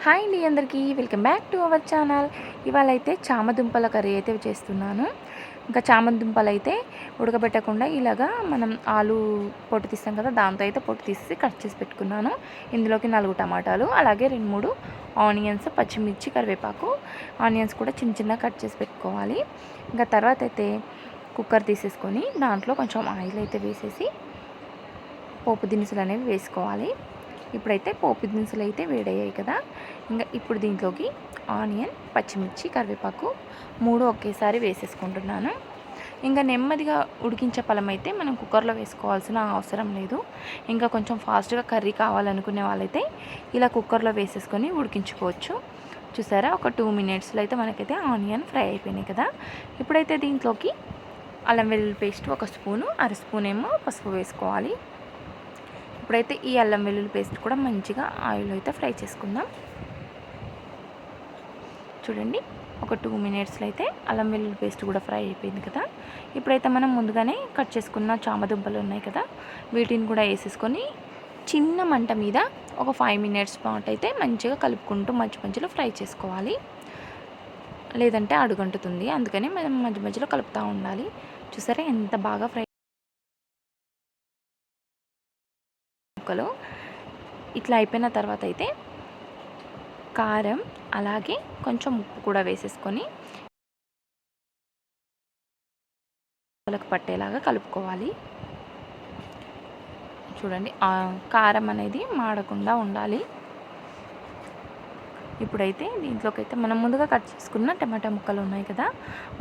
Hi అండి అందరికీ welcome back to our channel. ఇవాళ అయితే చామదుంపల కర్రీ అయితే చేస్తున్నాను. ఇంకా చామదుంపలు అయితే ఉడకబెట్టకుండా ఇలాగా మనం ఆలు పొట్టు తీస్తాం కదా, దాంతో అయితే పొట్టు తీసి కట్ చేసి పెట్టుకున్నాను. ఇందులోకి 4 టమాటాలు, అలాగే 2-3 ఆనియన్స్, పచ్చిమిర్చి, కరివేపాకు. ఆనియన్స్ కూడా చిన్న చిన్న కట్ చేసి పెట్టుకోవాలి. ఇంకా తర్వాత అయితే కుక్కర్ తీసేసుకొని దాంట్లో కొంచెం ఆయిల్ అయితే వేసేసి పోపు దినుసులు అనేవి వేసుకోవాలి. ఇప్పుడైతే పోపు దినుసులు అయితే వేడయ్యాయి కదా, ఇంకా ఇప్పుడు దీంట్లోకి ఆనియన్, పచ్చిమిర్చి, కరివేపాకు 3 ఒకేసారి వేసేసుకుంటున్నాను. ఇంకా నెమ్మదిగా ఉడికించే పలం అయితే మనం కుక్కర్లో వేసుకోవాల్సిన అవసరం లేదు. ఇంకా కొంచెం ఫాస్ట్గా కర్రీ కావాలనుకునే వాళ్ళైతే ఇలా కుక్కర్లో వేసేసుకొని ఉడికించుకోవచ్చు. చూసారా, ఒక 2 మినిట్స్లో అయితే మనకైతే ఆనియన్ ఫ్రై అయిపోయినాయి కదా. ఇప్పుడైతే దీంట్లోకి అల్లం వెల్లుల్లి పేస్ట్ 1 స్పూను, 1/2 స్పూన్ ఏమో పసుపు వేసుకోవాలి. ఇప్పుడైతే ఈ అల్లం వెల్లుల్లి పేస్ట్ కూడా మంచిగా ఆయిల్ అయితే ఫ్రై చేసుకుందాం. చూడండి, ఒక 2 మినిట్స్లో అయితే అల్లం వెల్లుల్లి పేస్ట్ కూడా ఫ్రై అయిపోయింది కదా. ఇప్పుడైతే మనం ముందుగానే కట్ చేసుకున్న చామదుంపలు ఉన్నాయి కదా, వీటిని కూడా వేసేసుకొని చిన్న మంట మీద ఒక 5 మినిట్స్ పాటు అయితే మంచిగా కలుపుకుంటూ మధ్య మధ్యలో ఫ్రై చేసుకోవాలి. లేదంటే అడుగంటుతుంది, అందుకని మనం మధ్య మధ్యలో కలుపుతూ ఉండాలి. చూసారా ఎంత బాగా ఫ్రై ముక్కలు. ఇట్లా అయిపోయిన తర్వాత అయితే కారం అలాగే కొంచెం ఉప్పు కూడా వేసేసుకొని ముక్కలకు పట్టేలాగా కలుపుకోవాలి. చూడండి, కారం అనేది మాడకుండా ఉండాలి. ఇప్పుడైతే దీంట్లోకి అయితే మనం ముందుగా కట్ చేసుకున్న టమాటా ముక్కలు ఉన్నాయి కదా,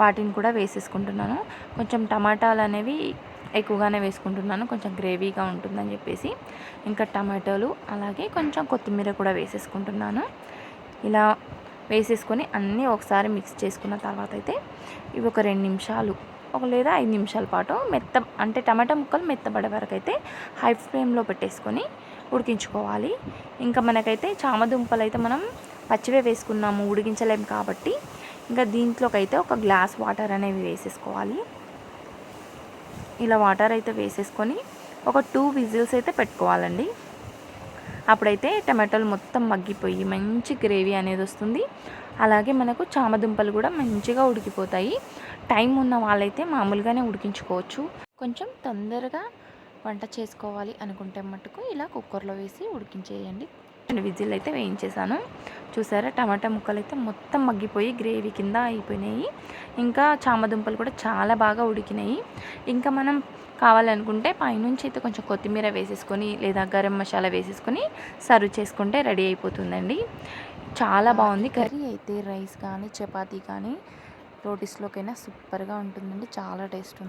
వాటిని కూడా వేసేసుకుంటున్నాను. కొంచెం టమాటాలు అనేవి ఎక్కువగానే వేసుకుంటున్నాను, కొంచెం గ్రేవీగా ఉంటుందని చెప్పేసి. ఇంకా టమాటాలు అలాగే కొంచెం కొత్తిమీర కూడా వేసేసుకుంటున్నాను. ఇలా వేసేసుకొని అన్నీ ఒకసారి మిక్స్ చేసుకున్న తర్వాత అయితే ఇవి ఒక 2 నిమిషాలు లేదా 5 నిమిషాల పాటు అంటే టమాటా ముక్కలు మెత్తబడే వరకు అయితే హై ఫ్లేమ్లో పెట్టేసుకొని ఉడికించుకోవాలి. ఇంకా మనకైతే చామదుంపలు అయితే మనం పచ్చివే వేసుకున్నాము, ఉడికించలేము కాబట్టి ఇంకా దీంట్లోకి అయితే ఒక గ్లాస్ వాటర్ అనేవి వేసేసుకోవాలి. ఇలా వాటర్ అయితే వేసేసుకొని ఒక 2 విజిల్స్ అయితే పెట్టుకోవాలండి. అప్పుడైతే టమాటాలు మొత్తం మగ్గిపోయి మంచి గ్రేవీ అనేది వస్తుంది. అలాగే మనకు చామదుంపలు కూడా మంచిగా ఉడికిపోతాయి. టైం ఉన్న వాళ్ళైతే మామూలుగానే ఉడికించుకోవచ్చు. కొంచెం తొందరగా వంట చేసుకోవాలి అనుకుంటే మటుకు ఇలా కుక్కర్లో వేసి ఉడికించేయండి. 2 విజిల్ అయితే వేయించేసాను. చూసారా, టమాటా ముక్కలు అయితే మొత్తం మగ్గిపోయి గ్రేవీ కింద అయిపోయినాయి. ఇంకా చామదుంపలు కూడా చాలా బాగా ఉడికినాయి. ఇంకా మనం కావాలనుకుంటే పైనుంచి అయితే కొంచెం కొత్తిమీర వేసేసుకొని లేదా గరం మసాలా వేసేసుకొని సర్వ్ చేసుకుంటే రెడీ అయిపోతుందండి. చాలా బాగుంది కర్రీ అయితే. రైస్ కానీ చపాతీ కానీ రోటీస్లోకైనా సూపర్గా ఉంటుందండి, చాలా టేస్ట్ ఉంది.